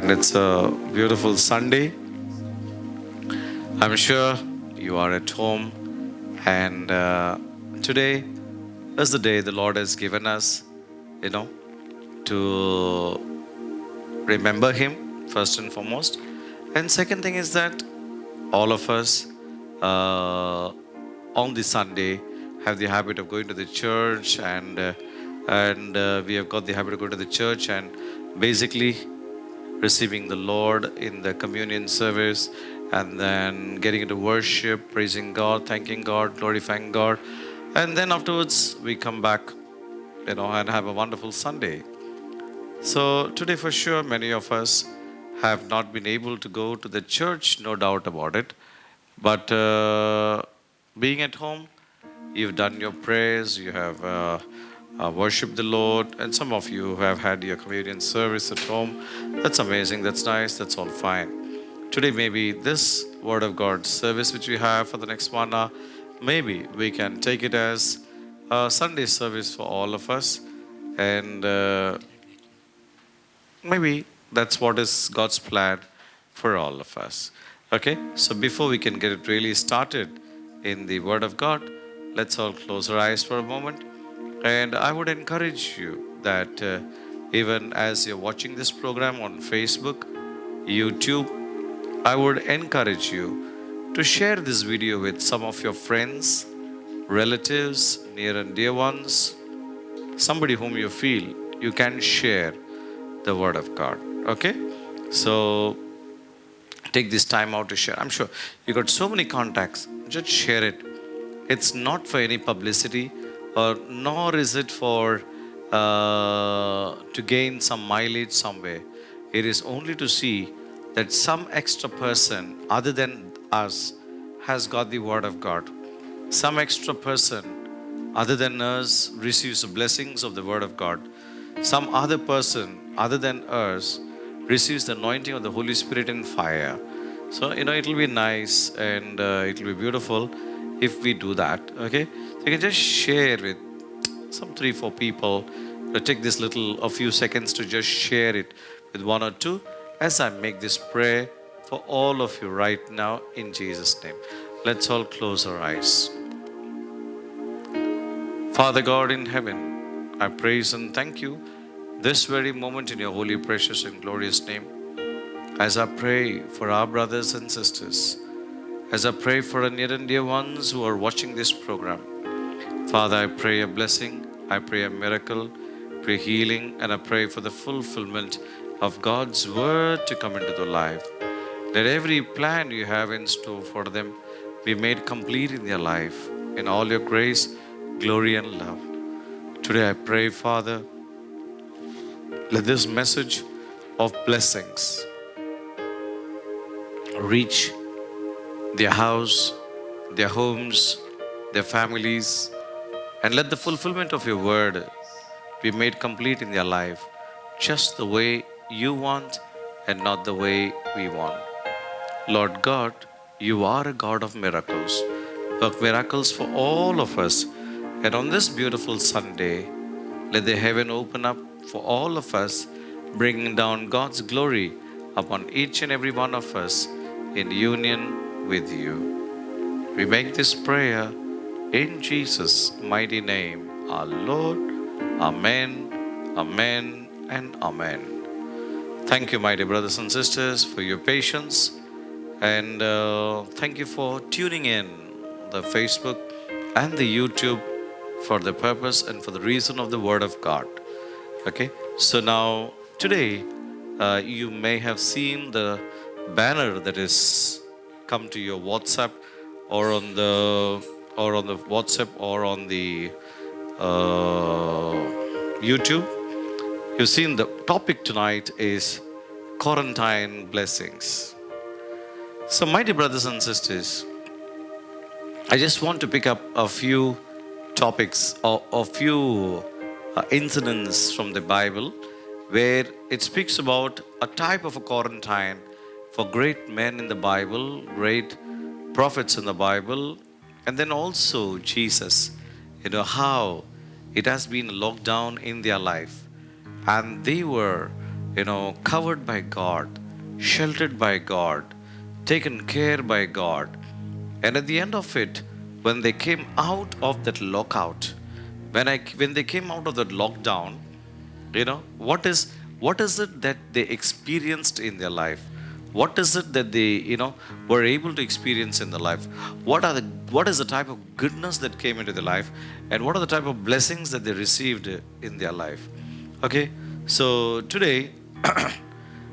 and it's a beautiful Sunday. I'm sure you are at home, and today is the day the Lord has given us, you know, to remember Him first and foremost. And second thing is that all of us on the Sunday have the habit of going to the church, and we have got the habit of going to the church and basically receiving the Lord in the communion service, and then getting into worship, praising God, thanking God, glorifying God, and then afterwards we come back, and have a wonderful Sunday. So today, for sure, many of us have not been able to go to the church, no doubt about it. But being at home, you've done your prayers, you have worshiped the Lord, and some of you have had your communion service at home. That's amazing, that's nice, that's all fine. Today, maybe this Word of God service which we have for the next 1 hour, maybe we can take it as a Sunday service for all of us, and maybe that's what is God's plan for all of us. Okay, so before we can get it really started in the Word of God, let's all close our eyes for a moment. And I would encourage you that even as you're watching this program on Facebook, YouTube, I would encourage you to share this video with some of your friends, relatives, near and dear ones, somebody whom you feel you can share the Word of God. Okay, so take this time out to share. I'm sure you got so many contacts. Just share it. It's not for any publicity, or nor is it for to gain some mileage somewhere. It is only to see that some extra person other than us has got the Word of God. Some extra person other than us receives the blessings of the Word of God. Some other person other than us receives the anointing of the Holy Spirit in fire. So, it'll be nice, and it'll be beautiful if we do that. Okay, so you can just share with some 3-4 people. Take this a few seconds to just share it with 1 or 2 as I make this prayer for all of you right now in Jesus' name. Let's all close our eyes. Father God in heaven, I praise and thank you this very moment in your holy, precious, and glorious name. As I pray for our brothers and sisters, as I pray for our near and dear ones who are watching this program, Father, I pray a blessing, I pray a miracle, pray healing, and I pray for the fulfillment of God's word to come into their life. Let every plan you have in store for them be made complete in their life, in all your grace, glory, and love. Today I pray, Father, let this message of blessings reach their house, their homes, their families, and let the fulfillment of your word be made complete in their life, just the way you want and not the way we want. Lord God, you are a God of miracles. Work miracles for all of us. And on this beautiful Sunday, let the heaven open up for all of us, bringing down God's glory upon each and every one of us in union with you. We make this prayer in Jesus' mighty name, our Lord. Amen, amen, and amen. Thank you, my dear brothers and sisters, for your patience. And thank you for tuning in the Facebook and the YouTube for the purpose and for the reason of the Word of God. Okay, so now today you may have seen the banner that is come to your WhatsApp or on the WhatsApp or on the YouTube. You've seen the topic tonight is quarantine blessings. So, my dear brothers and sisters, I just want to pick up a few topics or a few incidents from the Bible where it speaks about a type of a quarantine for great men in the Bible, great prophets in the Bible, and then also Jesus, how it has been locked down in their life, and they were covered by God, sheltered by God, taken care by God. And at the end of it, when they came out of that lockout, when they came out of that lockdown, what is it that they experienced in their life? What is it that they were able to experience in their life? What is the type of goodness that came into their life, and what are the type of blessings that they received in their life? Okay, so today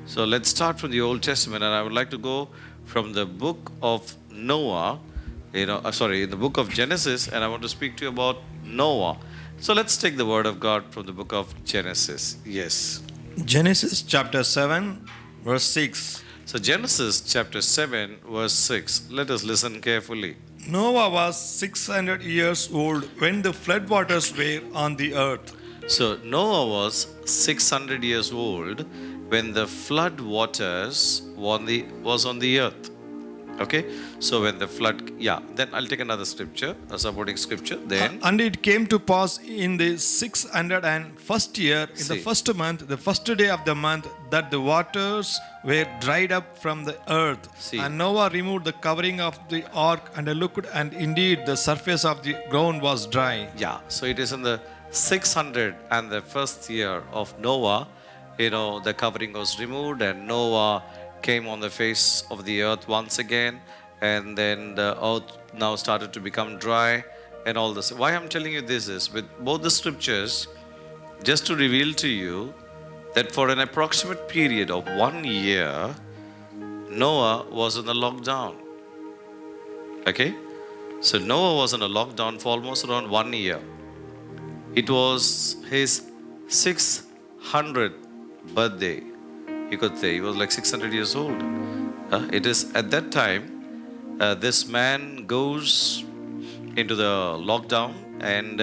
so let's start from the Old Testament, and I would like to go from the book of Noah, in the book of Genesis, and I want to speak to you about Noah. So let's take the word of God from the book of Genesis. Yes. Genesis chapter 7, verse 6. So Genesis chapter 7, verse 6. Let us listen carefully. Noah was 600 years old when the floodwaters were on the earth. So Noah was 600 years old when the flood waters was on the earth. Okay, so when the flood, then I'll take another scripture, a supporting scripture. Then And it came to pass in the 601st year, in the first month, the first day of the month, that the waters were dried up from the earth. See. And Noah removed the covering of the ark and looked, and indeed the surface of the ground was dry. So it is in the 600 and the first year of Noah, the covering was removed, and Noah came on the face of the earth once again, and then the earth now started to become dry and all this. Why I'm telling you this is, with both the scriptures, just to reveal to you that for an approximate period of 1 year, Noah was in a lockdown. Okay, so Noah was in a lockdown for almost around 1 year. It was his 600th birthday. You could say he was like 600 years old. It is at that time this man goes into the lockdown, and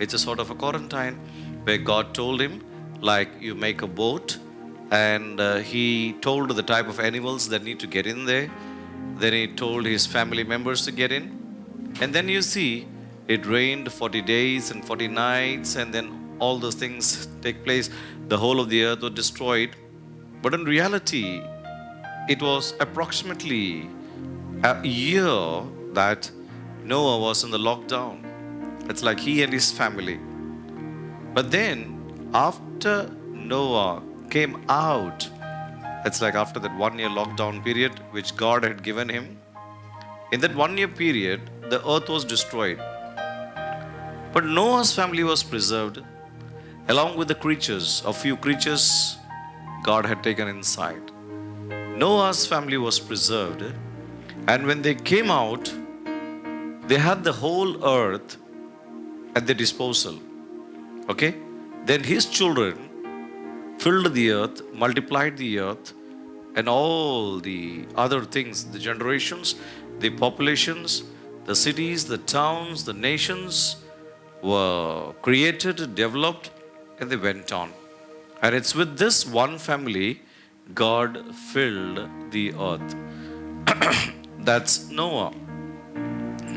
it's a sort of a quarantine where God told him, like, you make a boat, and he told the type of animals that need to get in there. Then he told his family members to get in, and then you see it rained 40 days and 40 nights, and then all those things take place. The whole of the earth was destroyed. But in reality, it was approximately a year that Noah was in the lockdown. It's like he and his family. But then, after Noah came out, it's like after that 1 year lockdown period which God had given him, in that 1 year period, the earth was destroyed. But Noah's family was preserved, along with the creatures. A few creatures God had taken inside. Noah's family was preserved, and when they came out, they had the whole earth at their disposal. Okay? Then his children filled the earth, multiplied the earth, and all the other things, the generations, the populations, the cities, the towns, the nations were created, developed, and they went on. And it's with this one family God filled the earth. That's Noah.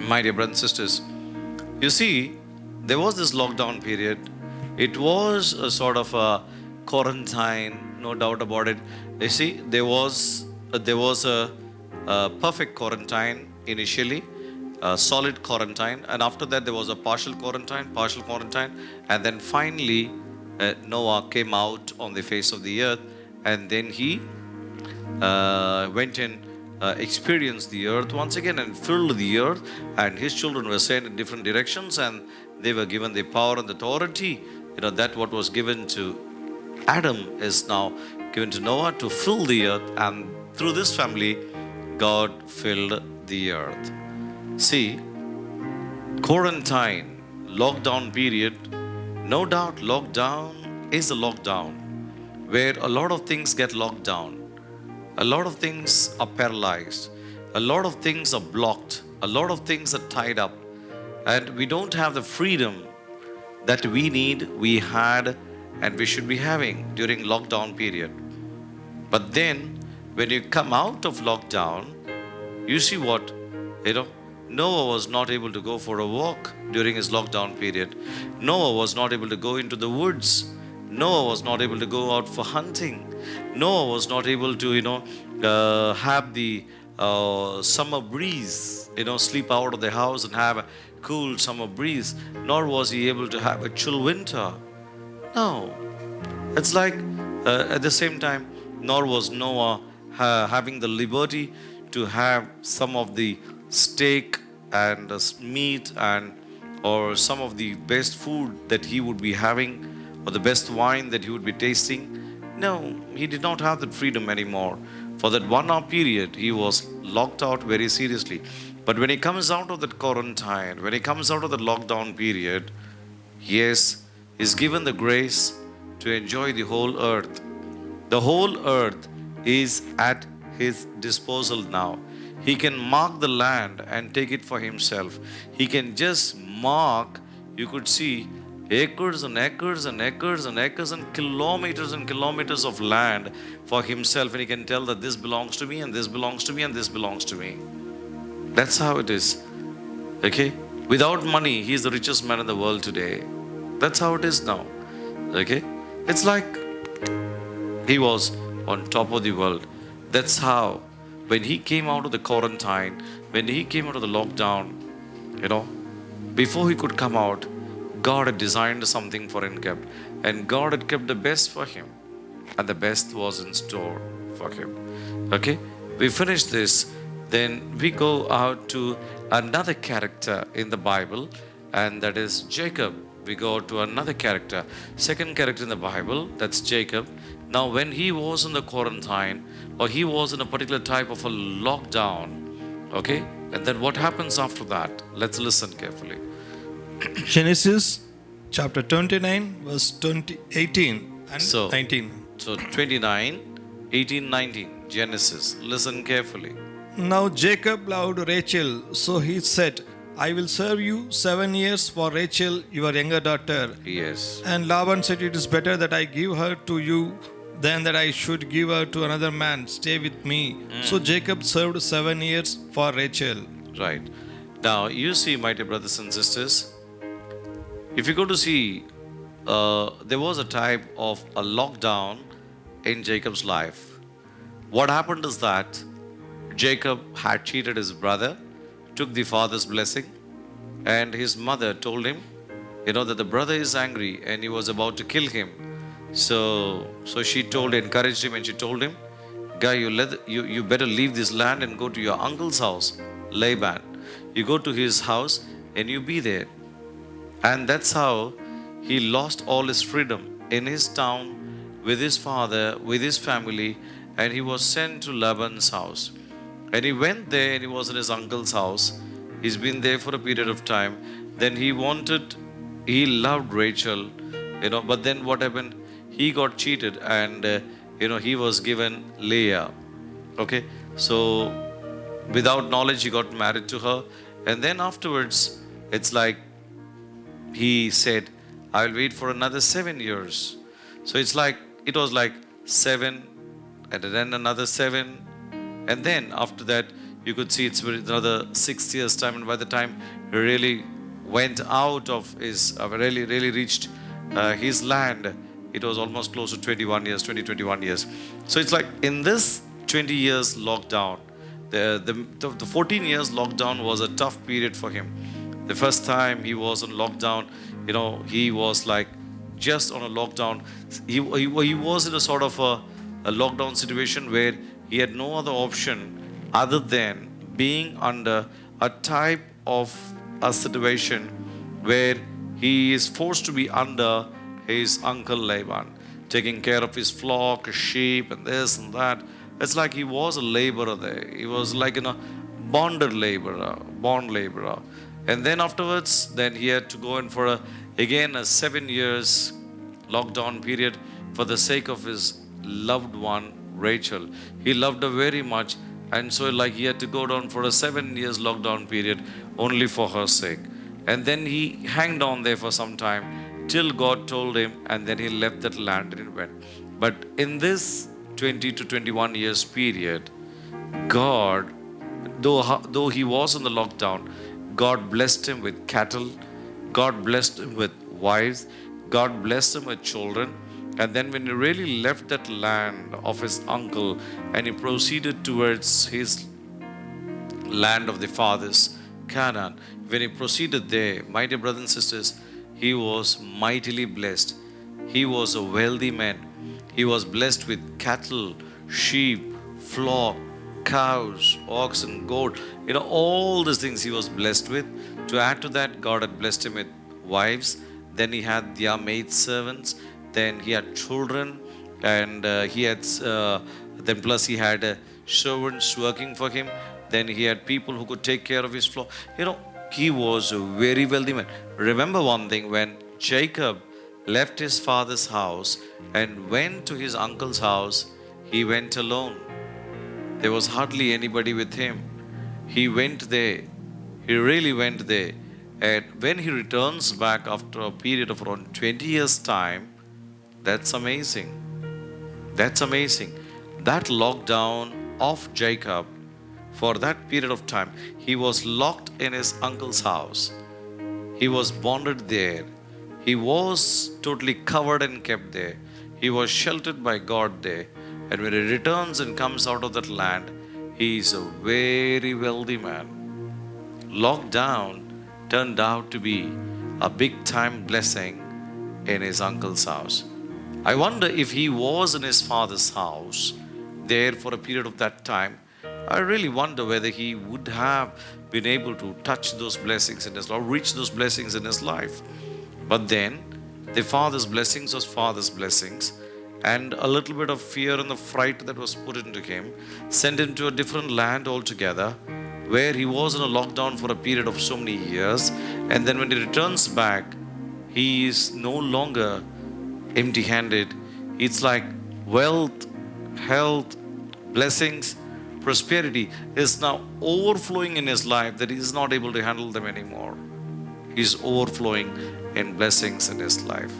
My dear brothers and sisters, you see, there was this lockdown period. It was a sort of a quarantine, no doubt about it. You see, there was a perfect quarantine initially, a solid quarantine, and after that there was a partial quarantine, and then finally Noah came out on the face of the earth, and then he went and experienced the earth once again and filled the earth, and his children were sent in different directions, and they were given the power and authority. That what was given to Adam is now given to Noah to fill the earth, and through this family, God filled the earth. See, quarantine, lockdown period, no doubt lockdown is a lockdown where a lot of things get locked down. A lot of things are paralyzed. A lot of things are blocked. A lot of things are tied up. And we don't have the freedom that we had, and we should be having during lockdown period. But then, when you come out of lockdown, you see what? Noah was not able to go for a walk during his lockdown period. Noah was not able to go into the woods Noah was not able to go out for hunting. Noah was not able to, have the summer breeze, sleep out of the house and have a cool summer breeze. Nor was he able to have a chill winter. No. It's like at the same time, nor was Noah having the liberty to have some of the steak and meat and or some of the best food that he would be having or the best wine that he would be tasting. No, he did not have that freedom anymore. For that 1 hour period, he was locked out very seriously. But when he comes out of that quarantine, when he comes out of the lockdown period, yes, he's given the grace to enjoy the whole earth. The whole earth is at his disposal now. He can mark the land and take it for himself. He can just mark, you could see acres and acres and acres and acres and kilometers of land for himself, and he can tell that this belongs to me and this belongs to me and this belongs to me. That's how it is. Okay? Without money, he is the richest man in the world today. That's how it is now. Okay? It's like he was on top of the world. That's how, when he came out of the quarantine, when he came out of the lockdown, before he could come out, God had designed something for him kept. And God had kept the best for him. And the best was in store for him. Okay? We finish this. Then we go out to another character in the Bible, and that is Jacob. We go to another character, second character in the Bible, that's Jacob. Now, when he was in the quarantine, or he was in a particular type of a lockdown, okay, and then what happens after that? Let's listen carefully. Genesis chapter 29, verse 18 and 19. So 29, 18, 19, Genesis. Listen carefully. Now Jacob loved Rachel, so he said, I will serve you 7 years for Rachel, your younger daughter. Yes. And Laban said, it is better that I give her to you than that I should give her to another man. Stay with me. So Jacob served 7 years for Rachel. Right. Now, you see, my dear brothers and sisters, if you go to see, there was a type of a lockdown in Jacob's life. What happened is that Jacob had cheated his brother, took the father's blessing, and his mother told him, that the brother is angry and he was about to kill him. So she encouraged him, and she told him, guy, you better leave this land and go to your uncle's house, Laban. You go to his house and you be there. And that's how he lost all his freedom in his town, with his father, with his family, and he was sent to Laban's house. And he went there and he was in his uncle's house. He's been there for a period of time. Then he loved Rachel, but then what happened? He got cheated and, he was given Leah. Okay, so without knowledge, he got married to her. And then afterwards, it's like he said, I'll wait for another 7 years. So it was like 7 and then another 7. And then after that, you could see it's another 6 years' time. And by the time he really went out of his, really reached his land, it was almost close to 21 years. So it's like in this 20 years lockdown, the 14 years lockdown was a tough period for him. The first time he was on lockdown, he was like just on a lockdown. He was in a sort of a lockdown situation where he had no other option other than being under a type of a situation where he is forced to be under his uncle Laban, taking care of his flock, his sheep, and this and that. It's like he was a laborer there. He was like bond laborer. And then afterwards, then he had to go in for a 7 years lockdown period for the sake of his loved one, Rachel. He loved her very much, and so he had to go down for a 7 years lockdown period only for her sake. And then he hanged on there for some time till God told him, and then he left that land and went. But in this 20 to 21 years period, God, though he was in the lockdown, God blessed him with cattle, God blessed him with wives, God blessed him with children, And then when he really left that land of his uncle and he proceeded towards his land of the fathers, Canaan, when he proceeded there, my dear brothers and sisters, he was mightily blessed. He was a wealthy man. He was blessed with cattle, sheep, flock, cows, oxen, goat. All these things he was blessed with. To add to that, God had blessed him with wives. Then he had their maid servants. Then he had children, and then plus he had servants working for him. Then he had people who could take care of his flock. He was a very wealthy man. Remember one thing, when Jacob left his father's house and went to his uncle's house, he went alone. There was hardly anybody with him. He went there. He really went there. And when he returns back after a period of around 20 years' time, that's amazing. That's amazing. That lockdown of Jacob, for that period of time, he was locked in his uncle's house. He was bonded there. He was totally covered and kept there. He was sheltered by God there. And when he returns and comes out of that land, he is a very wealthy man. Lockdown turned out to be a big time blessing in his uncle's house. I wonder if he was in his father's house there for a period of that time. I really wonder whether he would have been able to touch those blessings in his life, reach those blessings in his life. But then the father's blessings was father's blessings, and a little bit of fear and the fright that was put into him sent him to a different land altogether, where he was in a lockdown for a period of so many years. And then when he returns back, he is no longer empty-handed. It's like wealth, health, blessings, prosperity is now overflowing in his life, that he is not able to handle them anymore. He's overflowing in blessings in his life.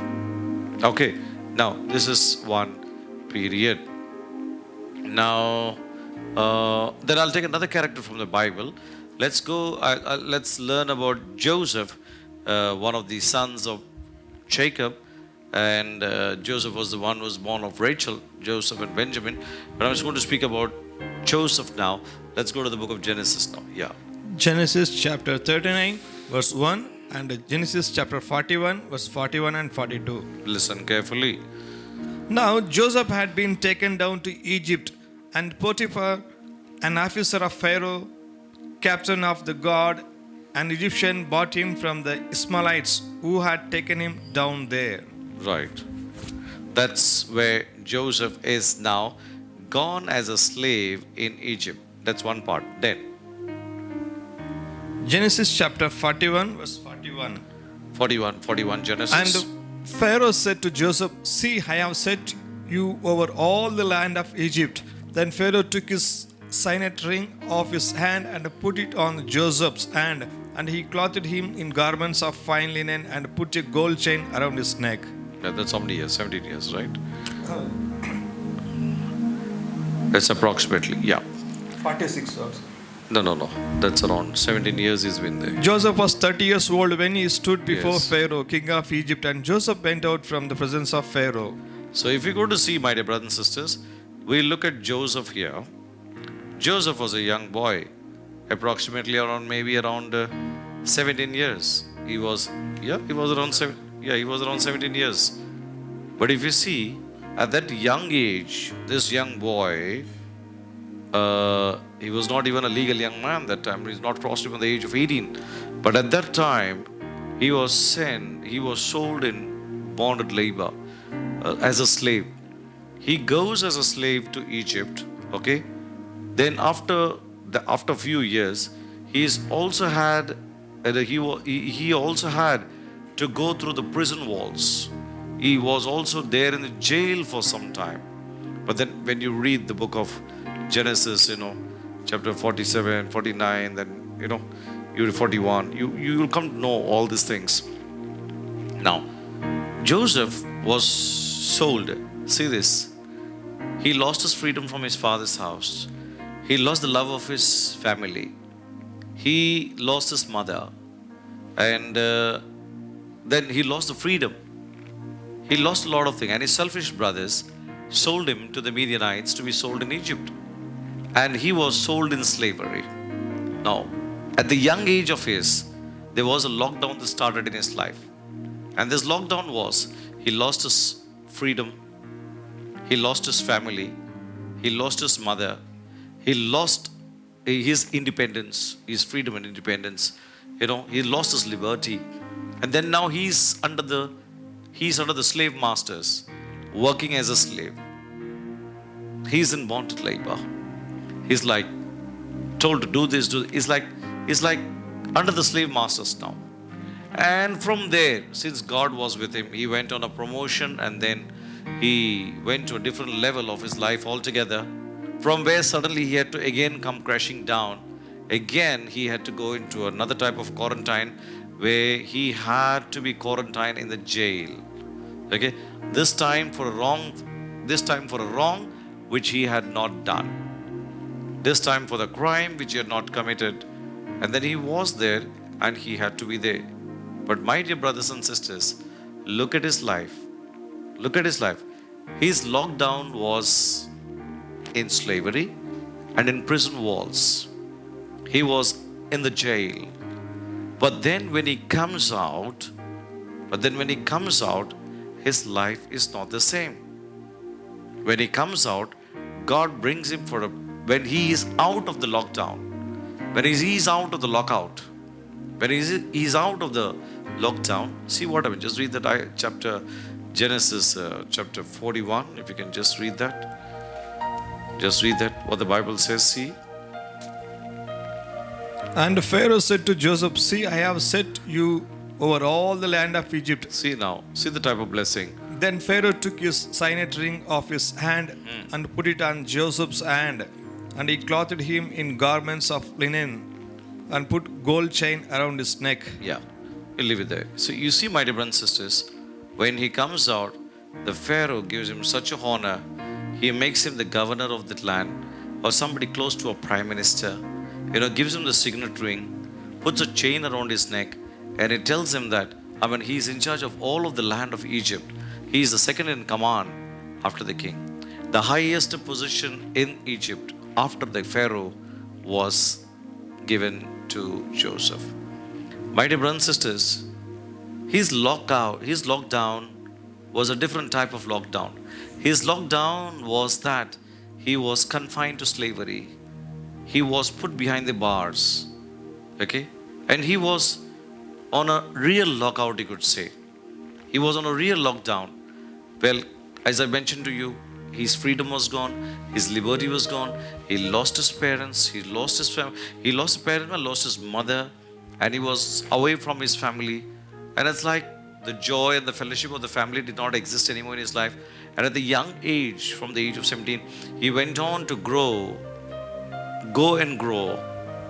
Okay, now this is one period. Now, then I'll take another character from the Bible. Let's go, let's learn about Joseph, one of the sons of Jacob. And Joseph was the one who was born of Rachel, Joseph and Benjamin. But I'm just going to speak about Joseph now. Let's go to the book of Genesis now. Yeah. Genesis chapter 39, verse 1, and Genesis chapter 41, verse 41 and 42. Listen carefully. Now Joseph had been taken down to Egypt, and Potiphar, an officer of Pharaoh, captain of the guard, an Egyptian, bought him from the Ishmaelites who had taken him down there. Right. That's where Joseph is now, gone as a slave in Egypt. That's one part. Then Genesis chapter 41, verse 41. 41 Genesis. And Pharaoh said to Joseph, "See, I have set you over all the land of Egypt." Then Pharaoh took his signet ring off his hand and put it on Joseph's hand, and he clothed him in garments of fine linen and put a gold chain around his neck. Yeah, that's how many years? 17 years, right? That's approximately, yeah. 46 also. No. That's around 17 years he's been there. Joseph was 30 years old when he stood before Yes. Pharaoh, king of Egypt, and Joseph went out from the presence of Pharaoh. So if you go to see, my dear brothers and sisters, we look at Joseph here. Joseph was a young boy, approximately around 17 years. He was around 17 years. But if you see, at that young age, this young boy, he was not even a legal young man that time. He's not crossed even the age of 18. But at that time, he was sold in bonded labor as a slave. He goes as a slave to Egypt, okay? Then after a few years, he also had to go through the prison walls. He was also there in the jail for some time. But then when you read the book of Genesis, chapter 47, 49, then, you read 41, you will come to know all these things. Now, Joseph was sold. See this. He lost his freedom from his father's house. He lost the love of his family. He lost his mother. And then he lost the freedom. He lost a lot of things, and his selfish brothers sold him to the Midianites to be sold in Egypt. And he was sold in slavery. Now, at the young age of his, there was a lockdown that started in his life. And this lockdown was, he lost his freedom, he lost his family, he lost his mother, he lost his independence, his freedom and independence. He lost his liberty. And then now he's under the slave masters, working as a slave. He's in bonded labor. He's like told to do this, He's like under the slave masters now. And from there, since God was with him, he went on a promotion, and then he went to a different level of his life altogether. From where suddenly he had to again come crashing down. Again, he had to go into another type of quarantine, where he had to be quarantined in the jail. Okay, this time for a wrong which he had not done. This time for the crime which he had not committed. And then he was there, and he had to be there. But my dear brothers and sisters, look at his life. Look at his life. His lockdown was in slavery and in prison walls. He was in the jail. But then when he comes out, his life is not the same. When he comes out, God brings him when he is out of the lockdown, when he's out of the lockout, when he's out of the lockdown. See what I mean? Just read that chapter, Genesis chapter 41. If you can just read that. Just read that, what the Bible says. See. And Pharaoh said to Joseph, "See, I have set you over all the land of Egypt." See now. See the type of blessing. Then Pharaoh took his signet ring off his hand and put it on Joseph's hand. And he clothed him in garments of linen and put gold chain around his neck. Yeah, we'll leave it there. So you see, my dear brothers and sisters, when he comes out, the Pharaoh gives him such a honor. He makes him the governor of that land, or somebody close to a prime minister. Gives him the signet ring, puts a chain around his neck, and it tells him that, he's in charge of all of the land of Egypt. He is the second in command after the king. The highest position in Egypt after the Pharaoh was given to Joseph. My dear brothers and sisters, his lockdown was a different type of lockdown. His lockdown was that he was confined to slavery. He was put behind the bars. Okay? And he was on a real lockout, you could say. He was on a real lockdown. Well, as I mentioned to you, his freedom was gone, his liberty was gone, he lost his parents, he lost his family, he lost his parents, lost his mother, and he was away from his family. And it's like the joy and the fellowship of the family did not exist anymore in his life. And at the young age, from the age of 17, he went on to go and grow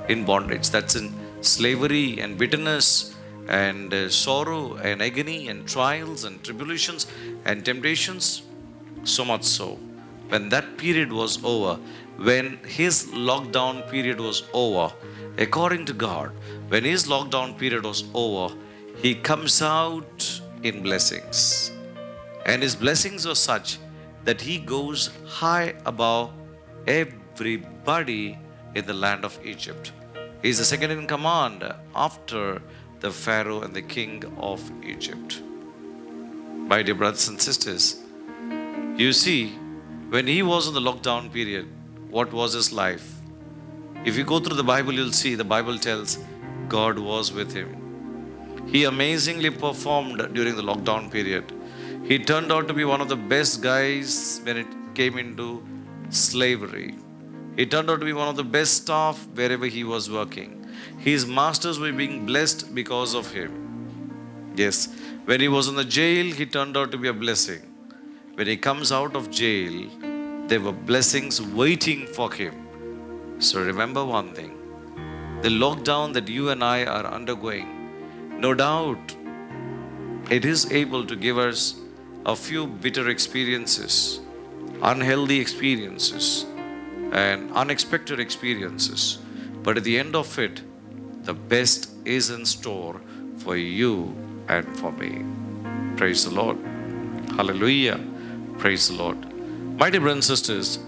in bondage. That's in slavery and bitterness and sorrow and agony and trials and tribulations and temptations. So much so, when that period was over, when his lockdown period was over, according to God, when his lockdown period was over, he comes out in blessings. And his blessings were such that he goes high above everybody in the land of Egypt. He is the second in command after the Pharaoh and the king of Egypt. My dear brothers and sisters, you see, when he was in the lockdown period, what was his life? If you go through the Bible, you'll see the Bible tells God was with him. He amazingly performed during the lockdown period. He turned out to be one of the best guys when it came into slavery. He turned out to be one of the best staff wherever he was working. His masters were being blessed because of him. Yes, when he was in the jail, he turned out to be a blessing. When he comes out of jail, there were blessings waiting for him. So remember one thing, the lockdown that you and I are undergoing, no doubt it is able to give us a few bitter experiences, unhealthy experiences, and unexpected experiences. But at the end of it, the best is in store for you and for me. Praise the Lord. Hallelujah. Praise the Lord. My dear brothers and sisters,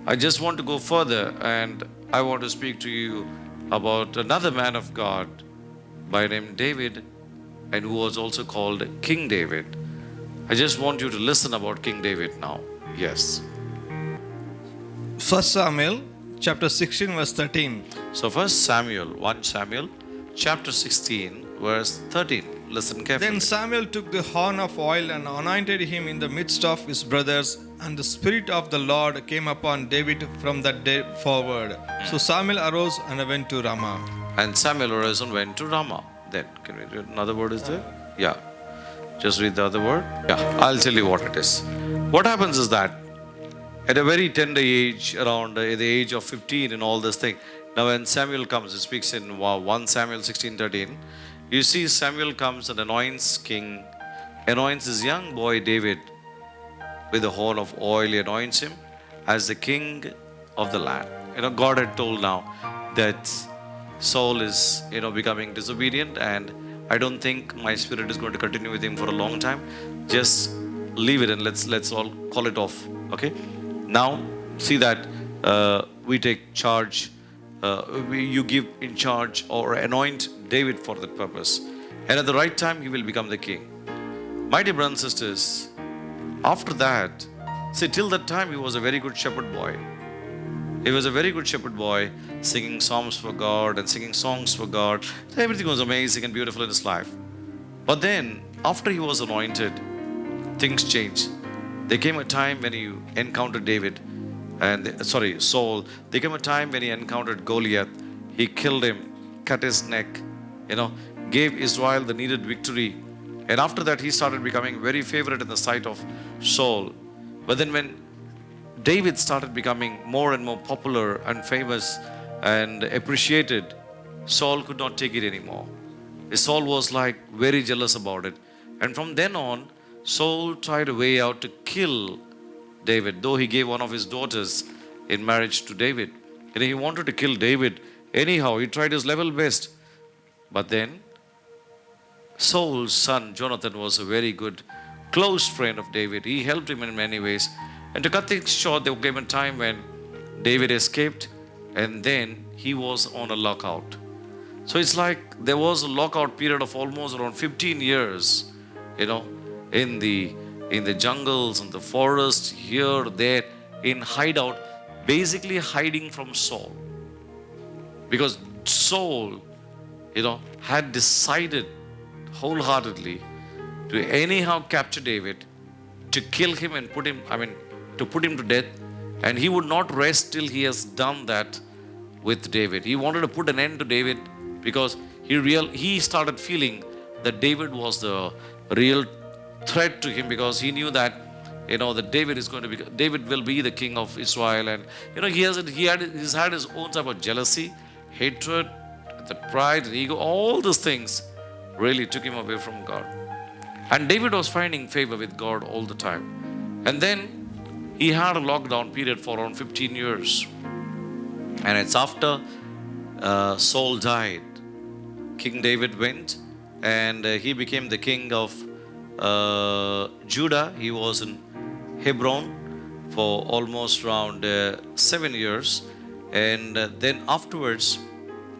I just want to go further and I want to speak to you about another man of God by name David, and who was also called King David. I just want you to listen about King David now. Yes. 1 Samuel chapter 16 verse 13. So 1 Samuel chapter 16 verse 13. Listen carefully. Then Samuel took the horn of oil and anointed him in the midst of his brothers, and the Spirit of the Lord came upon David from that day forward. So Samuel arose and went to Ramah. And Samuel arose and went to Ramah. Then, can we read another word is there? Yeah. Just read the other word. Yeah, I'll tell you what it is. What happens is that at a very tender age, around the age of 15 and all this thing, now when Samuel comes, he speaks in 1 Samuel 16:13. You see Samuel comes and anoints his young boy David with the horn of oil. He anoints him as the king of the land. God had told now that Saul is, becoming disobedient, and I don't think my spirit is going to continue with him for a long time. Just leave it and let's all call it off. Okay? Now, see that we take charge. You give in charge or anoint David for that purpose. And at the right time, he will become the king. My dear brothers and sisters, after that, see, till that time, he was a very good shepherd boy. He was a very good shepherd boy, singing psalms for God and singing songs for God. Everything was amazing and beautiful in his life. But then, after he was anointed, things changed. There came a time when he encountered Saul. There came a time when he encountered Goliath. He killed him, cut his neck, gave Israel the needed victory. And after that, he started becoming very favorite in the sight of Saul. But then when David started becoming more and more popular and famous and appreciated, Saul could not take it anymore. Saul was like very jealous about it. And from then on, Saul tried a way out to kill David, though he gave one of his daughters in marriage to David. And he wanted to kill David anyhow. He tried his level best. But then, Saul's son Jonathan was a very good, close friend of David. He helped him in many ways. And to cut things short, there came a time when David escaped, and then he was on a lockout. So it's like there was a lockout period of almost around 15 years, in the jungles and the forest, here, there, in hideout, basically hiding from Saul. Because Saul, had decided wholeheartedly to anyhow capture David, to kill him and to put him to death. And he would not rest till he has done that with David. He wanted to put an end to David because he started feeling that David was the real threat to him, because he knew that that David will be the king of Israel. And he's had his own type of jealousy, hatred, the pride and ego. All those things really took him away from God. And David was finding favor with God all the time. And then he had a lockdown period for around 15 years. And it's after Saul died, King David went and he became the king of Judah. He was in Hebron for almost around 7 years. And then afterwards,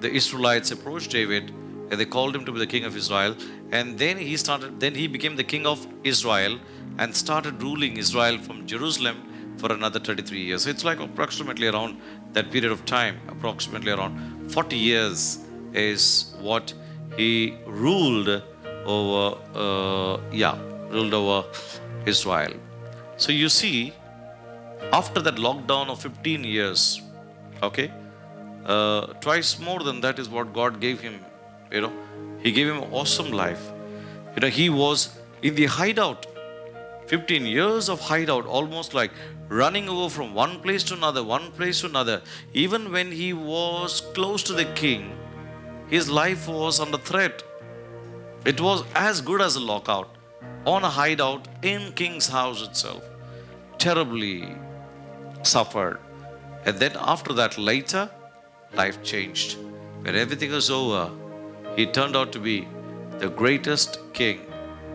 the Israelites approached David and they called him to be the king of Israel. And then he became the king of Israel and started ruling Israel from Jerusalem for another 33 years. So it's like approximately around that period of time, approximately around 40 years is what he ruled over Israel. So you see, after that lockdown of 15 years, twice more than that is what God gave him. He gave him an awesome life. He was in the hideout, 15 years of hideout, almost like running over from one place to another. Even when he was close to the king, his life was under threat. It was as good as a lockout on a hideout in king's house itself. Terribly suffered. And then after that, later, life changed. When everything was over, he turned out to be the greatest king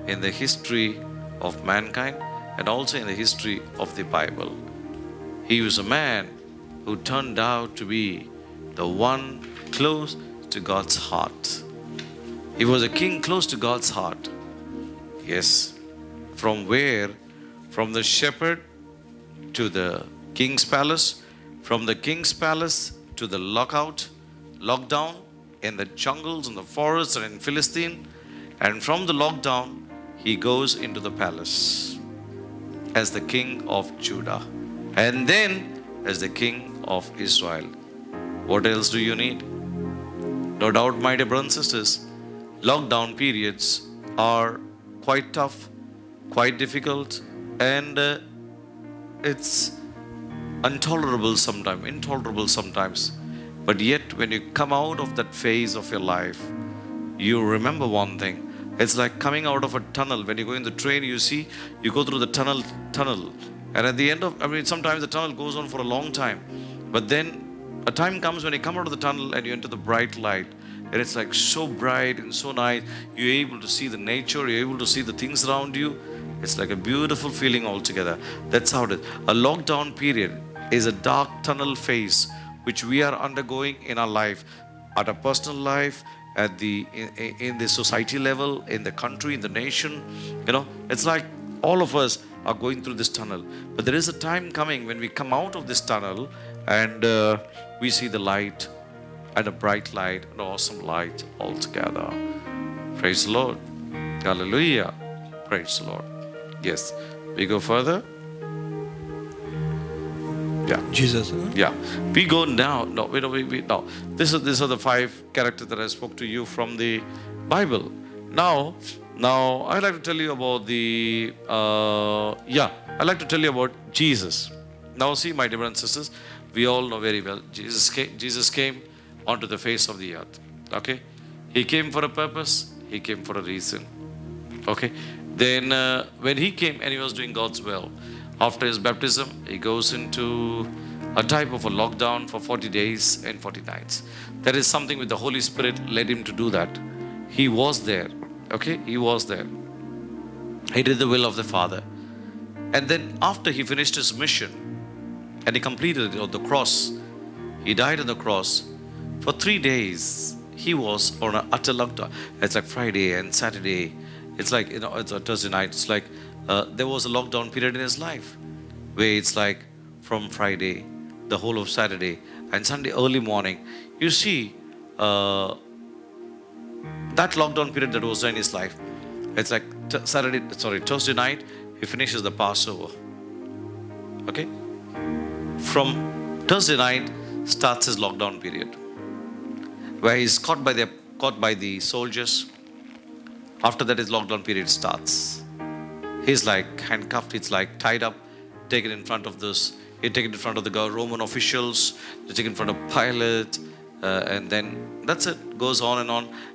in the history of mankind. and also in the history of the Bible. He was a man who turned out to be the one close to God's heart. He was a king close to God's heart. Yes. From where? From the shepherd to the king's palace, from the king's palace to the lockdown in the jungles, in the forests, and in Philistine. And from the lockdown, he goes into the palace as the king of Judah. And then as the king of Israel. What else do you need? No doubt, my dear brothers and sisters, lockdown periods are quite tough, quite difficult, and it's intolerable sometimes. But yet, when you come out of that phase of your life, you remember one thing. It's like coming out of a tunnel. When you go in the train, you see, you go through the tunnel. And at the end of, sometimes the tunnel goes on for a long time. But then a time comes when you come out of the tunnel and you enter the bright light. And it's like so bright and so nice. You're able to see the nature. You're able to see the things around you. It's like a beautiful feeling altogether. That's how it is. A lockdown period is a dark tunnel phase which we are undergoing in our life, at our personal life, at the in the society level, in the country, in the nation. It's like all of us are going through this tunnel. But there is a time coming when we come out of this tunnel and we see the light, and a bright light, an awesome light altogether. Praise the Lord. Hallelujah. Praise the Lord. Yes. We go further. Yeah. Jesus. Yeah. We go now. No. These are the 5 characters that I spoke to you from the Bible. Now I'd like to tell you about I'd like to tell you about Jesus. Now see, my dear brothers and sisters, we all know very well, Jesus came onto the face of the earth. Okay? He came for a purpose. He came for a reason. Okay? Then when he came and he was doing God's will, after his baptism, he goes into a type of a lockdown for 40 days and 40 nights. That is something with the Holy Spirit led him to do that. He was there. Okay? He was there. He did the will of the Father. And then after he finished his mission and he completed it on the cross, he died on the cross. For 3 days, he was on an utter lockdown. It's like Friday and Saturday. It's like, it's a Thursday night. It's like there was a lockdown period in his life where it's like from Friday, the whole of Saturday, and Sunday early morning. You see, that lockdown period that was in his life, it's like Thursday night, he finishes the Passover. Okay? From Thursday night starts his lockdown period, where he's caught by the soldiers. After that, his lockdown period starts. He's like handcuffed, he's like tied up, taken in front of the Roman officials, they take in front of Pilate, and then that's it, goes on,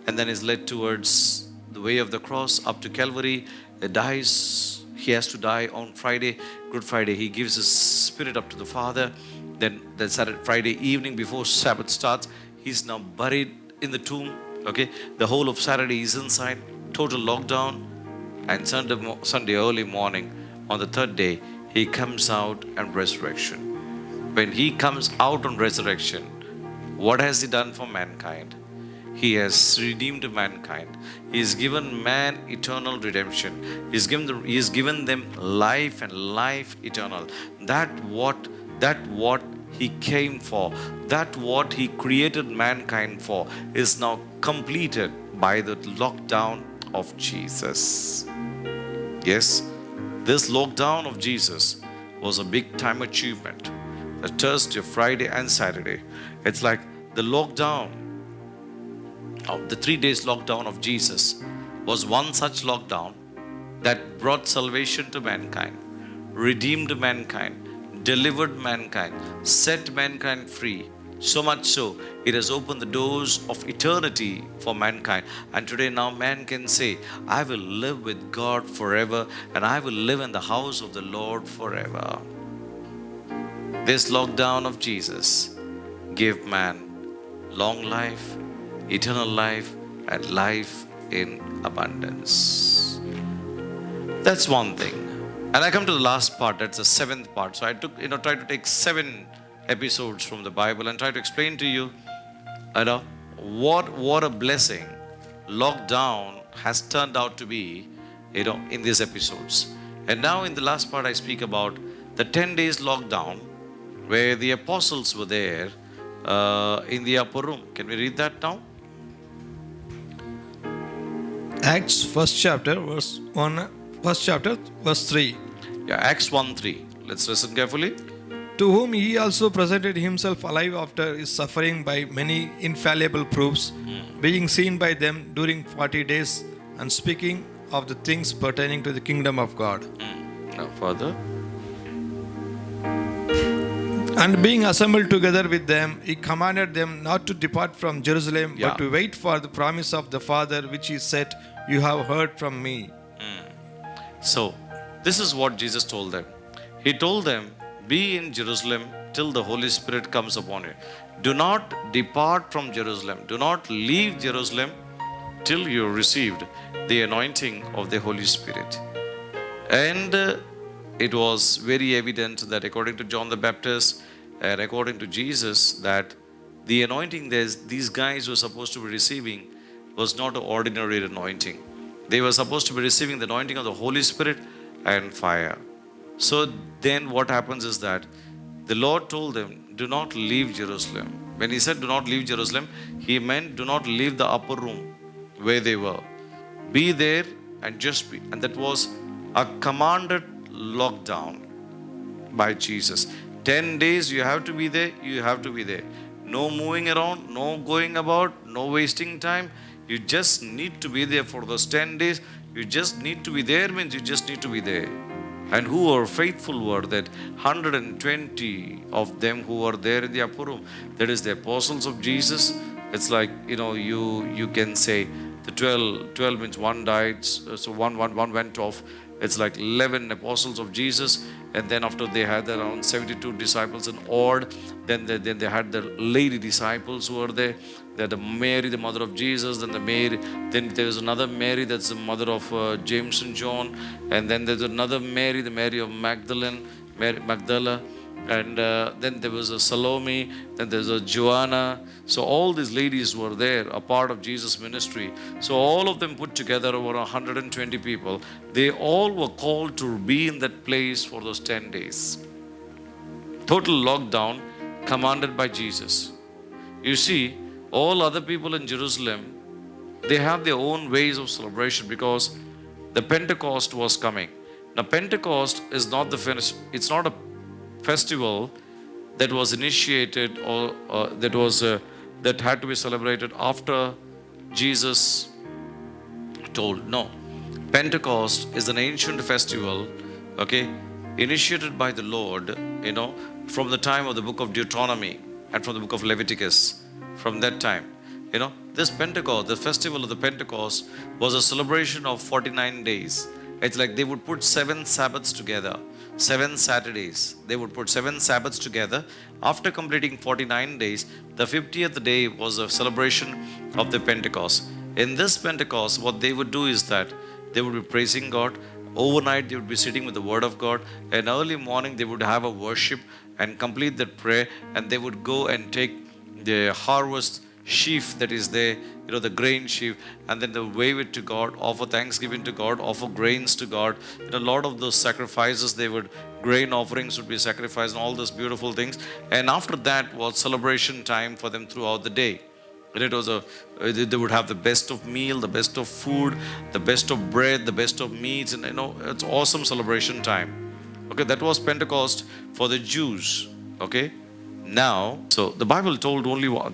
and then is led towards the way of the cross up to Calvary. He dies. He has to die on Friday, Good Friday. He gives his spirit up to the Father. Then Saturday, Friday evening before Sabbath starts, he's now buried in the tomb. Okay, the whole of Saturday is inside, total lockdown. And Sunday early morning, on the 3rd day, he comes out and resurrection. When he comes out on resurrection, what has he done for mankind? He has redeemed mankind. He has given man eternal redemption. He has given them life and life eternal. That what he came for, that what he created mankind for, is now completed by the lockdown of Jesus. Yes, this lockdown of Jesus was a big time achievement. The Thursday, Friday, and Saturday. It's like the lockdown of the 3 days lockdown of Jesus was one such lockdown that brought salvation to mankind, redeemed mankind, delivered mankind, set mankind free. So much so, it has opened the doors of eternity for mankind. And today now man can say, I will live with God forever, and I will live in the house of the Lord forever. This lockdown of Jesus gave man long life, eternal life, and life in abundance. That's one thing. And I come to the last part, that's the seventh part. So I took, tried to take 7 episodes from the Bible and try to explain to you, what a blessing lockdown has turned out to be, in these episodes. And now in the last part, I speak about the 10 days lockdown where the apostles were there in the upper room. Can we read that now? Acts first chapter, verse 1, first chapter, verse 3. Yeah, Acts 1:3. Let's listen carefully. To whom he also presented himself alive after his suffering by many infallible proofs, being seen by them during 40 days, and speaking of the things pertaining to the kingdom of God. Now further. And being assembled together with them, he commanded them not to depart from Jerusalem, Yeah. but to wait for the promise of the Father, which he said, "You have heard from me." So, this is what Jesus told them. He told them, be in Jerusalem till the Holy Spirit comes upon you. Do not depart from Jerusalem. Do not leave Jerusalem till you received the anointing of the Holy Spirit. And it was very evident that according to John the Baptist and according to Jesus, that the anointing these guys were supposed to be receiving was not an ordinary anointing. They were supposed to be receiving the anointing of the Holy Spirit and fire. So then what happens is that the Lord told them, do not leave Jerusalem. When he said do not leave Jerusalem, he meant do not leave the upper room where they were. Be there and just be. And that was a commanded lockdown by Jesus. 10 days you have to be there, you have to be there. No moving around, no going about, no wasting time. You just need to be there for those 10 days. You just need to be there means you just need to be there. And who are faithful were that 120 of them who were there in the upper room. That is the apostles of Jesus. It's like, you can say the 12 means one died, so one went off. It's like 11 apostles of Jesus. And then after they had around 72 disciples in all, then they had the lady disciples who were there. They had the Mary, the mother of Jesus, then there was another Mary, that's the mother of James and John, and then there's another Mary, the Mary of Magdala, and then there was a Salome, then there's a Joanna. So all these ladies were there, a part of Jesus' ministry. So all of them put together over 120 people. They all were called to be in that place for those 10 days. Total lockdown commanded by Jesus. You see, all other people in Jerusalem, they have their own ways of celebration because the Pentecost was coming. Now, Pentecost is not it's not a festival that was initiated or that had to be celebrated after Jesus told. No, Pentecost is an ancient festival, initiated by the Lord, from the time of the book of Deuteronomy and from the book of Leviticus. From that time, this Pentecost, the festival of the Pentecost, was a celebration of 49 days. It's like they would put 7 Sabbaths together, 7 Saturdays. They would put 7 Sabbaths together. After completing 49 days, the 50th day was a celebration of the Pentecost. In this Pentecost, what they would do is that they would be praising God. Overnight, they would be sitting with the Word of God. And early morning, they would have a worship and complete that prayer. And they would go and take the harvest sheaf that is there, the grain sheaf, and then they wave it to God, offer thanksgiving to God, offer grains to God. A lot of those sacrifices, grain offerings would be sacrificed and all those beautiful things. And after that was celebration time for them throughout the day. And it was they would have the best of meal, the best of food, the best of bread, the best of meats, and it's awesome celebration time. That was Pentecost for the Jews. Now, so the Bible told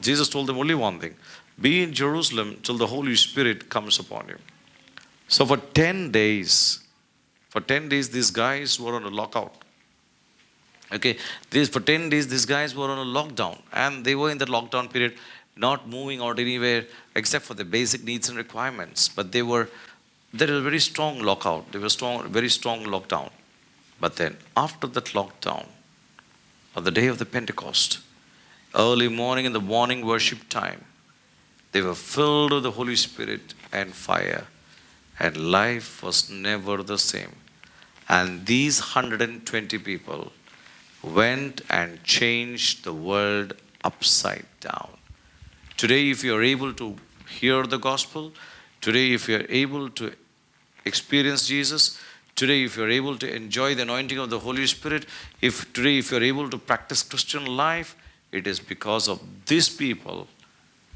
Jesus told them only one thing: be in Jerusalem till the Holy Spirit comes upon you. So for 10 days, these guys were on a lockout. For 10 days, these guys were on a lockdown, and they were in the lockdown period, not moving out anywhere except for the basic needs and requirements. But there was a very strong lockout. There was very strong lockdown. But then after that lockdown, on the day of the Pentecost, early morning in the morning worship time, they were filled with the Holy Spirit and fire, and life was never the same. And these 120 people went and changed the world upside down. Today, if you are able to hear the gospel, today, if you are able to experience Jesus, today, if you are able to enjoy the anointing of the Holy Spirit, if you are able to practice Christian life, it is because of these people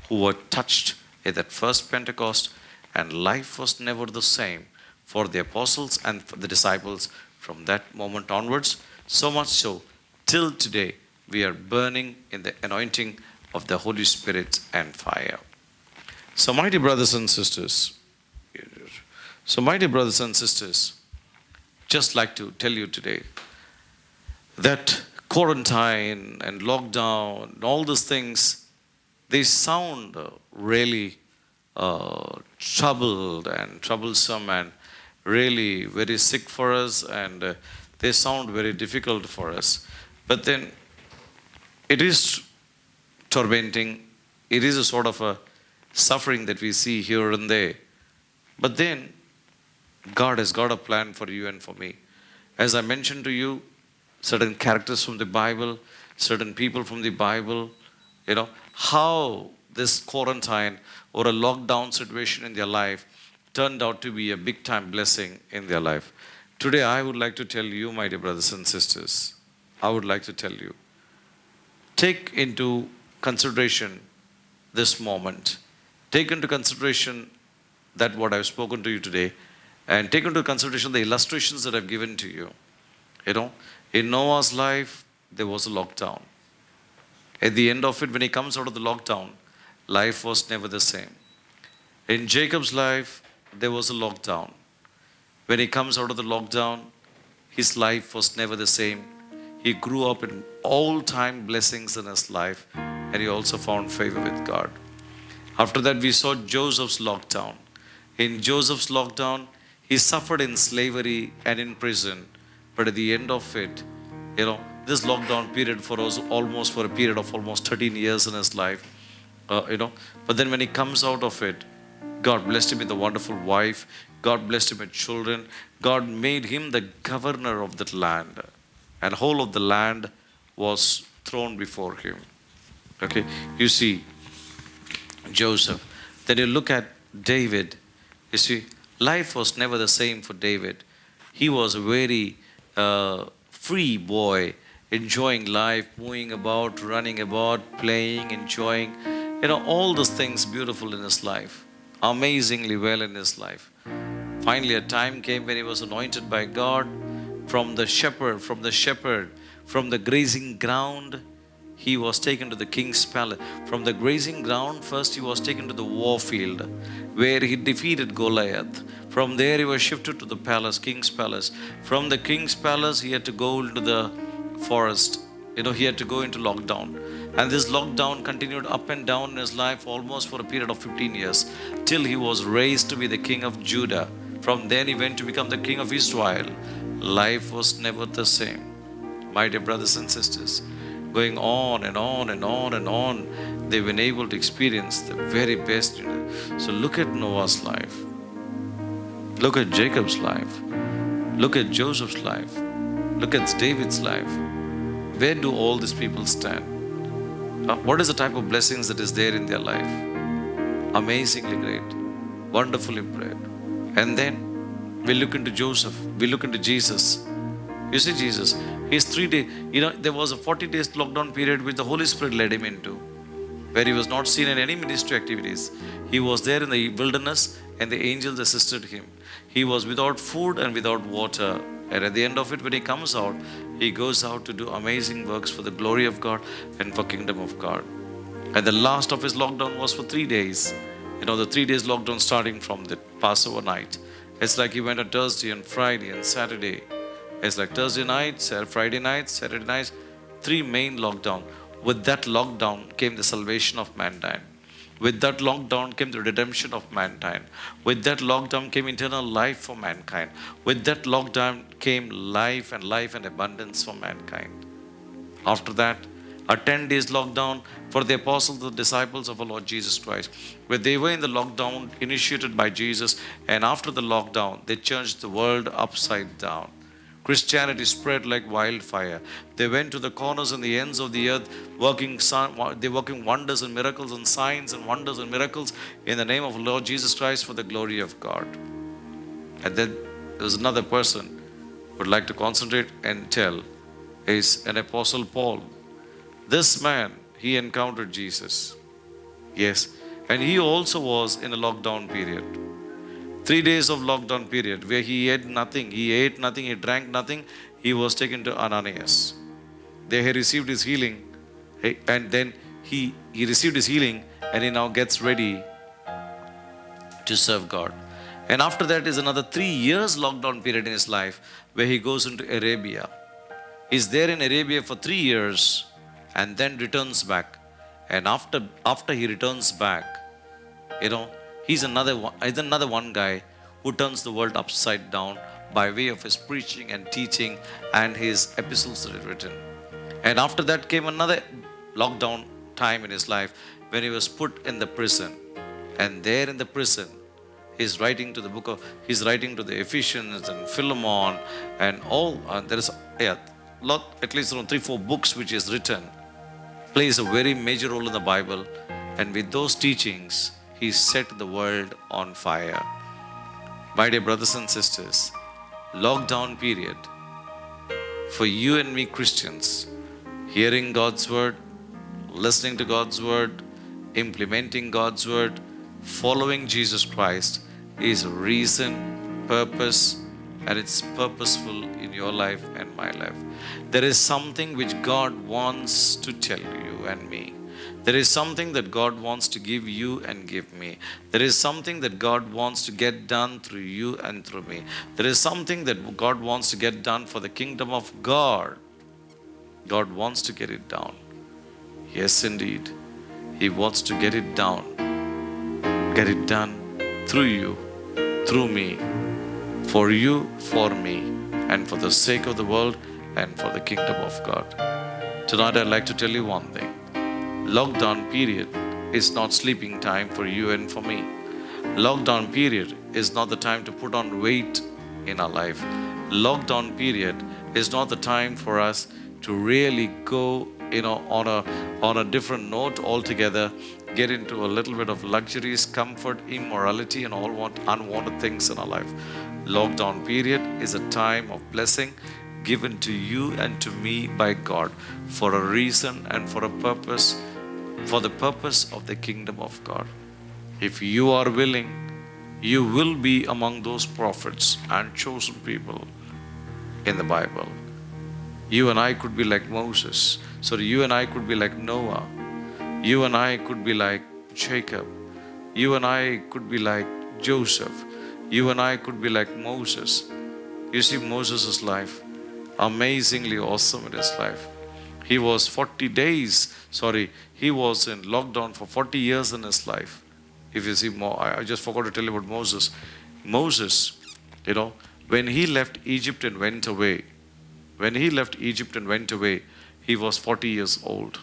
who were touched at that first Pentecost, and life was never the same for the apostles and for the disciples from that moment onwards. So much so, till today, we are burning in the anointing of the Holy Spirit and fire. So, mighty brothers and sisters, just like to tell you today that quarantine and lockdown, all these things, they sound really troubled and troublesome and really very sick for us, and they sound very difficult for us. But then it is tormenting. It is a sort of a suffering that we see here and there. But then God has got a plan for you and for me. As I mentioned to you, certain characters from the Bible, certain people from the Bible, how this quarantine or a lockdown situation in their life turned out to be a big time blessing in their life. Today, I would like to tell you, my dear brothers and sisters, I would like to tell you, take into consideration this moment. Take into consideration that what I've spoken to you today, and take into consideration the illustrations that I've given to you. In Noah's life, there was a lockdown. At the end of it, when he comes out of the lockdown, life was never the same. In Jacob's life, there was a lockdown. When he comes out of the lockdown, his life was never the same. He grew up in all-time blessings in his life, and he also found favor with God. After that, we saw Joseph's lockdown. In Joseph's lockdown, he suffered in slavery and in prison. But at the end of it, this lockdown period for a period of almost 13 years in his life, But then when he comes out of it, God blessed him with a wonderful wife. God blessed him with children. God made him the governor of that land. And whole of the land was thrown before him. Okay, you see Joseph. Then you look at David. You see, life was never the same for David. He was a very free boy, enjoying life, moving about, running about, playing, enjoying, all those things beautiful in his life, amazingly well in his life. Finally, a time came when he was anointed by God from the shepherd, from the grazing ground. He was taken to the king's palace. From the grazing ground, first he was taken to the war field where he defeated Goliath. From there he was shifted to the palace, king's palace. From the king's palace, he had to go into the forest. He had to go into lockdown. And this lockdown continued up and down in his life almost for a period of 15 years till he was raised to be the king of Judah. From then he went to become the king of Israel. Life was never the same. My dear brothers and sisters, going on and on and on and on, they've been able to experience the very best. So look at Noah's life. Look at Jacob's life. Look at Joseph's life. Look at David's life. Where do all these people stand? What is the type of blessings that is there in their life? Amazingly great. Wonderfully great. And then we look into Joseph. We look into Jesus. You see Jesus. He's 3 days. There was a 40 days lockdown period which the Holy Spirit led him into, where he was not seen in any ministry activities. He was there in the wilderness and the angels assisted him. He was without food and without water. And at the end of it, when he comes out, he goes out to do amazing works for the glory of God and for kingdom of God. And the last of his lockdown was for 3 days. The 3 days lockdown starting from the Passover night. It's like he went on Thursday and Friday and Saturday. It's like Thursday night, Friday night, Saturday night, 3 main lockdown. With that lockdown came the salvation of mankind. With that lockdown came the redemption of mankind. With that lockdown came eternal life for mankind. With that lockdown came life and abundance for mankind. After that, a 10 days lockdown for the apostles, the disciples of our Lord Jesus Christ, where they were in the lockdown initiated by Jesus, and after the lockdown, they changed the world upside down. Christianity spread like wildfire. They went to the corners and the ends of the earth, they're working wonders and miracles and signs and wonders and miracles in the name of Lord Jesus Christ for the glory of God. And then there's another person who would like to concentrate and tell is an Apostle Paul. This man, he encountered Jesus. Yes. And he also was in a lockdown period. 3 days of lockdown period where he ate nothing, he drank nothing. He was taken to Ananias. There he received his healing, and then he received his healing, and he now gets ready to serve God. And after that is another 3 years lockdown period in his life where he goes into Arabia. He's there in Arabia for 3 years and then returns back. And after he returns back, he's another one guy who turns the world upside down by way of his preaching and teaching and his epistles that he written. And after that came another lockdown time in his life when he was put in the prison. And there in the prison, he's writing to the Ephesians and Philemon and all. And there is at least around 3-4 books which is written. Plays a very major role in the Bible, and with those teachings, he set the world on fire. My dear brothers and sisters, lockdown period for you and me Christians, hearing God's word, listening to God's word, implementing God's word, following Jesus Christ is reason, purpose, and it's purposeful in your life and my life. There is something which God wants to tell you and me. There is something that God wants to give you and give me. There is something that God wants to get done through you and through me. There is something that God wants to get done for the kingdom of God. God wants to get it down. Yes, indeed. He wants to get it down. Get it done through you, through me, for you, for me, and for the sake of the world and for the kingdom of God. Tonight I'd like to tell you one thing. Lockdown period is not sleeping time for you and for me. Lockdown period is not the time to put on weight in our life. Lockdown period is not the time for us to really go on a different note altogether, get into a little bit of luxuries, comfort, immorality, and all unwanted things in our life. Lockdown period is a time of blessing given to you and to me by God for a reason and for a purpose, for the purpose of the kingdom of God. If you are willing, you will be among those prophets and chosen people in the Bible. You and I could be like Moses. So you and I could be like Noah. You and I could be like Jacob. You and I could be like Joseph. You and I could be like Moses. You see Moses' life, amazingly awesome in his life. He was he was in lockdown for 40 years in his life. If you see more, I just forgot to tell you about Moses. Moses, when he left Egypt and went away, he was 40 years old.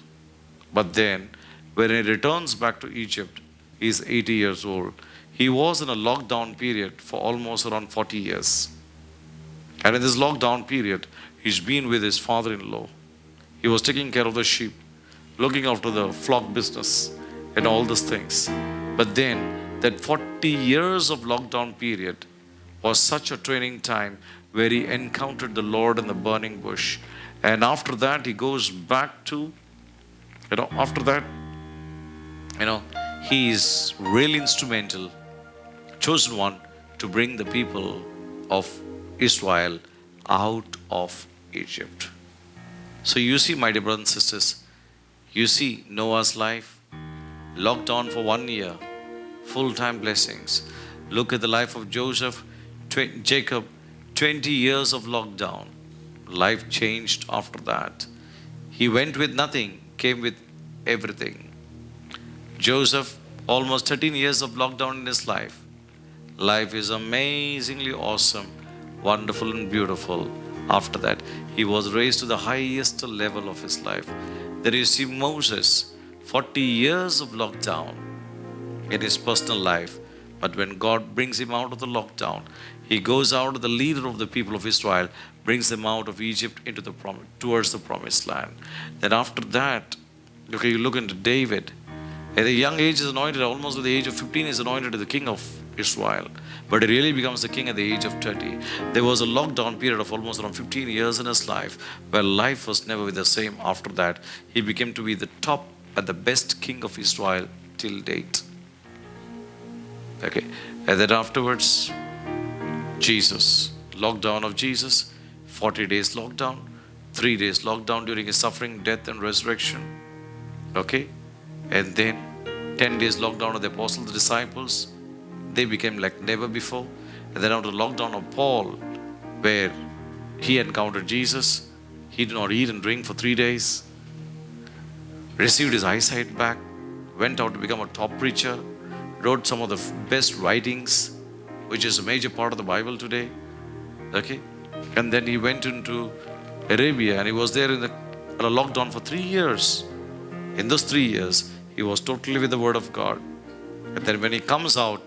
But then, when he returns back to Egypt, he is 80 years old. He was in a lockdown period for almost around 40 years. And in this lockdown period, he's been with his father-in-law. He was taking care of the sheep, looking after the flock business and all these things. But then, that 40 years of lockdown period was such a training time where he encountered the Lord in the burning bush. And after that, he goes back to, he is really instrumental, chosen one to bring the people of Israel out of Egypt. So you see, my dear brothers and sisters, you see Noah's life, locked on for 1 year, full-time blessings. Look at the life of Jacob, 20 years of lockdown. Life changed after that. He went with nothing, came with everything. Joseph, almost 13 years of lockdown in his life. Life is amazingly awesome, wonderful and beautiful. After that, he was raised to the highest level of his life. Then you see Moses, 40 years of lockdown in his personal life. But when God brings him out of the lockdown, he goes out, the leader of the people of Israel, brings them out of Egypt into the towards the promised land. Then after that, okay, you look into David. At a young age is anointed, almost at the age of 15 is anointed as the king of Israel. But he really becomes the king at the age of 30. There was a lockdown period of almost around 15 years in his life, where life was never the same after that. He became to be the top and the best king of Israel till date. Okay, and then afterwards, Jesus, lockdown of Jesus, 40 days lockdown, 3 days lockdown during his suffering, death and resurrection. Okay, and then 10 days lockdown of the apostles, the disciples, they became like never before. And then after the lockdown of Paul, where he encountered Jesus, he did not eat and drink for 3 days, received his eyesight back, went out to become a top preacher, wrote some of the best writings, which is a major part of the Bible today. Okay, and then he went into Arabia and he was there in a lockdown for 3 years. In those 3 years, he was totally with the Word of God. And then when he comes out,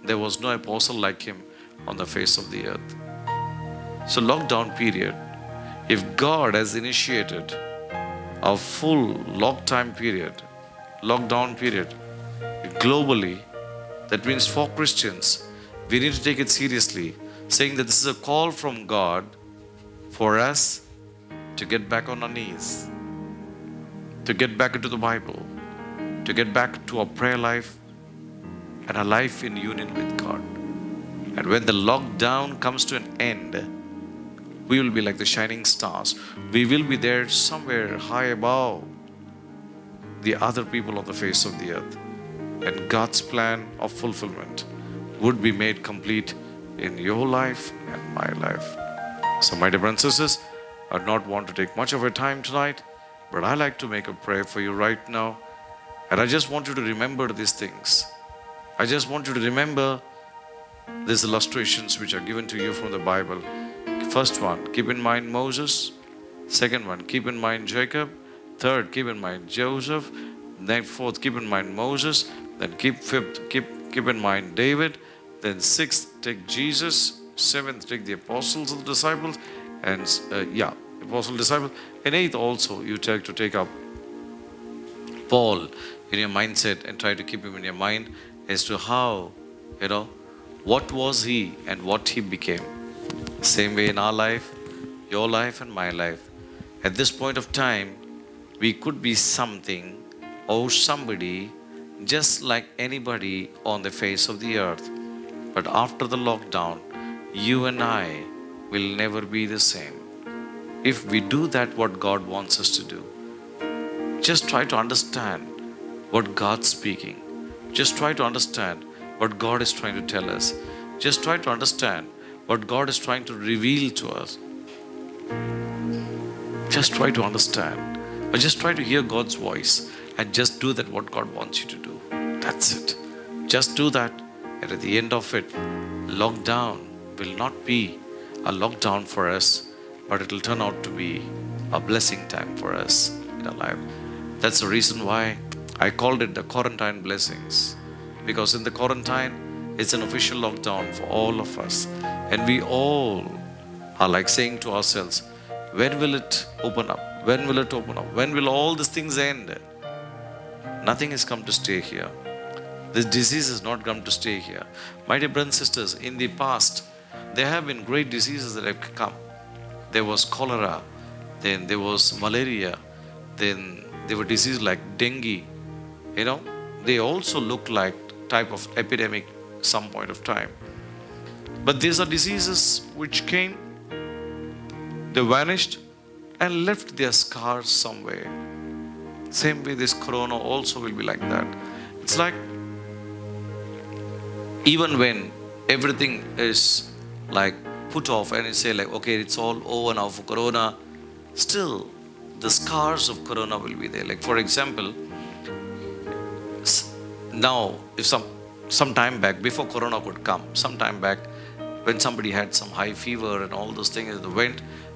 there was no apostle like him on the face of the earth. So lockdown period, if God has initiated a full lockdown period globally, that means for Christians, we need to take it seriously, saying that this is a call from God for us to get back on our knees, to get back into the Bible, to get back to our prayer life and a life in union with God. And when the lockdown comes to an end, we will be like the shining stars. We will be there somewhere high above the other people on the face of the earth. And God's plan of fulfillment would be made complete in your life and my life. So my dear brothers and sisters, I do not want to take much of your time tonight, but I like to make a prayer for you right now. And I just want you to remember these things. I just want you to remember these illustrations which are given to you from the Bible. First one, keep in mind Moses. Second one, keep in mind Jacob. Third, keep in mind Joseph. Then fourth, keep in mind Moses. Then fifth, keep in mind David. Then sixth, take Jesus. Seventh, take the apostles and the disciples. And apostle disciples. And eighth also, you take to take up Paul in your mindset and try to keep him in your mind as to how, what was he and what he became. Same way in our life, your life and my life. At this point of time, we could be something or somebody just like anybody on the face of the earth. But after the lockdown, you and I will never be the same. If we do that, what God wants us to do, just try to understand what God's speaking. Just try to understand what God is trying to tell us. Just try to understand what God is trying to reveal to us. Just try to understand. Or just try to hear God's voice and just do that what God wants you to do. That's it. Just do that. And at the end of it, lockdown will not be a lockdown for us, but it will turn out to be a blessing time for us in our life. That's the reason why I called it the quarantine blessings. Because in the quarantine, it's an official lockdown for all of us. And we all are like saying to ourselves, when will it open up? When will it open up? When will all these things end? Nothing has come to stay here. This disease has not come to stay here. My dear brothers and sisters, in the past, there have been great diseases that have come. There was cholera, then there was malaria, then there were diseases like dengue. They also look like type of epidemic some point of time. But these are diseases which came, they vanished and left their scars somewhere. Same way this corona also will be like that. It's like even when everything is like put off and you say like, okay, it's all over now for corona, still the scars of corona will be there. Like for example, now if some time back, before corona could come, some time back, when somebody had some high fever and all those things,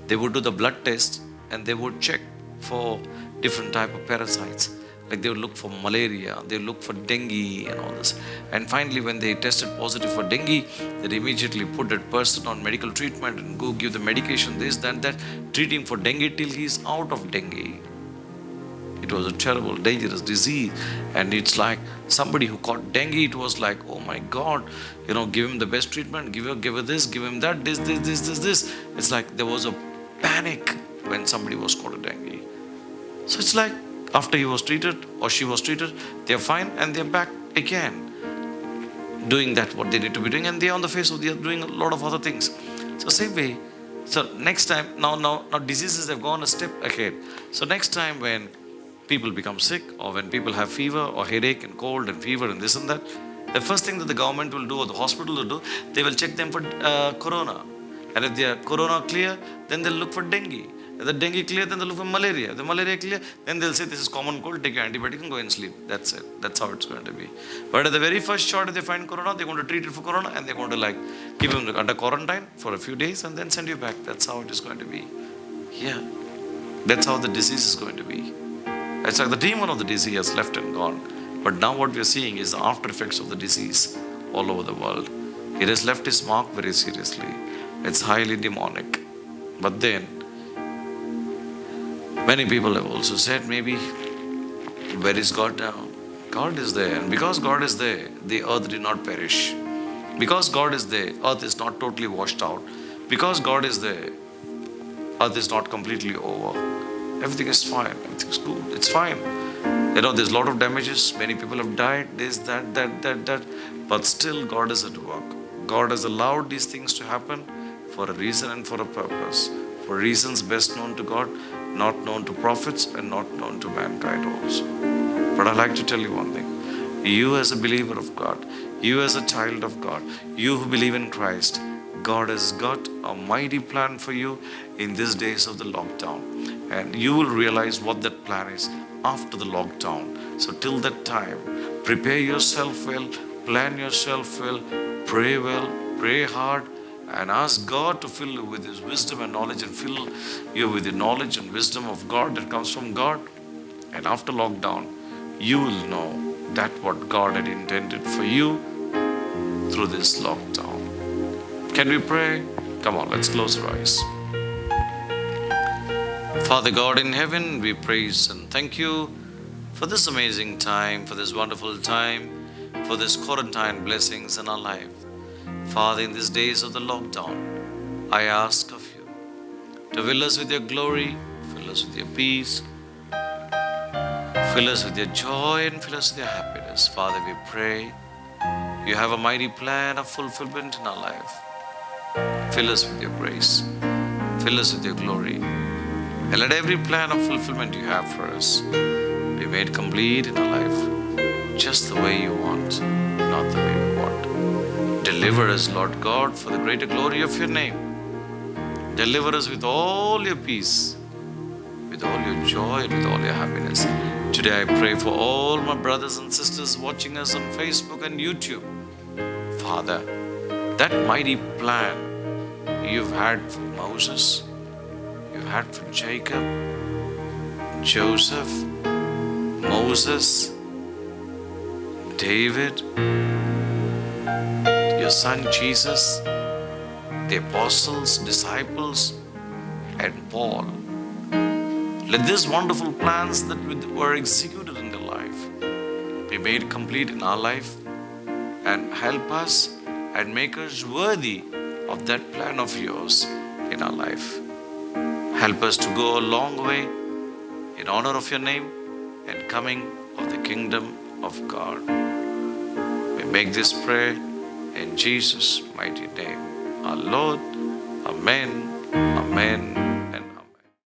they would do the blood test and they would check for different type of parasites. Like they would look for malaria, they would look for dengue and all this. And finally, when they tested positive for dengue, they immediately put that person on medical treatment and go give the medication, this, that, treat him for dengue till he's out of dengue. It was a terrible, dangerous disease. And it's like somebody who caught dengue, it was like, oh my God, give him the best treatment, give her this, give him that, this. It's like there was a panic when somebody was caught a dengue. So it's like after he was treated or she was treated, they're fine and they're back again doing that what they need to be doing, and they're on the face of the earth doing a lot of other things. So same way, so next time, now diseases have gone a step ahead. So next time when people become sick, or when people have fever or headache and cold and fever and this and that, the first thing that the government will do or the hospital will do, they will check them for corona. And if they are corona clear, then they'll look for dengue. If the dengue clear, then they'll look for malaria. If the malaria clear, then they'll say this is common cold, take your antibiotic and go and sleep. That's it. That's how it's going to be. But at the very first shot, if they find corona, they're going to treat it for corona and they're going to keep him under quarantine for a few days and then send you back. That's how it is going to be. Yeah. That's how the disease is going to be. It's like the demon of the disease has left and gone. But now what we are seeing is the after effects of the disease all over the world. It has left its mark very seriously. It's highly demonic. But then, many people have also said, maybe, where is God now? God is there. And because God is there, the earth did not perish. Because God is there, earth is not totally washed out. Because God is there, earth is not completely over. Everything is fine. Everything is good. It's fine. There's a lot of damages. Many people have died. This, that. But still, God is at work. God has allowed these things to happen for a reason and for a purpose. For reasons best known to God, not known to prophets, and not known to mankind also. But I'd like to tell you one thing. You as a believer of God, you as a child of God, you who believe in Christ, God has got a mighty plan for you in these days of the lockdown. And you will realize what that plan is after the lockdown. So till that time, prepare yourself well, plan yourself well, pray hard, and ask God to fill you with His wisdom and knowledge, and fill you with the knowledge and wisdom of God that comes from God. And after lockdown, you will know that what God had intended for you through this lockdown. Can we pray? Come on, let's close our eyes. Father God in heaven, we praise and thank you for this amazing time, for this wonderful time, for this quarantine blessings in our life. Father, in these days of the lockdown, I ask of you to fill us with your glory, fill us with your peace, fill us with your joy, and fill us with your happiness. Father, we pray you have a mighty plan of fulfillment in our life. Fill us with your grace, fill us with your glory. And let every plan of fulfillment you have for us be made complete in our life, just the way you want, not the way we want. Deliver us, Lord God, for the greater glory of your name. Deliver us with all your peace, with all your joy, and with all your happiness. Today I pray for all my brothers and sisters watching us on Facebook and YouTube. Father, that mighty plan you've had for Moses, you had for Jacob, Joseph, Moses, David, your son Jesus, the apostles, disciples, and Paul. Let these wonderful plans that were executed in their life be made complete in our life, and help us and make us worthy of that plan of yours in our life. Help us to go a long way in honor of your name and coming of the kingdom of God. We make this prayer in Jesus' mighty name, our Lord. Amen. Amen.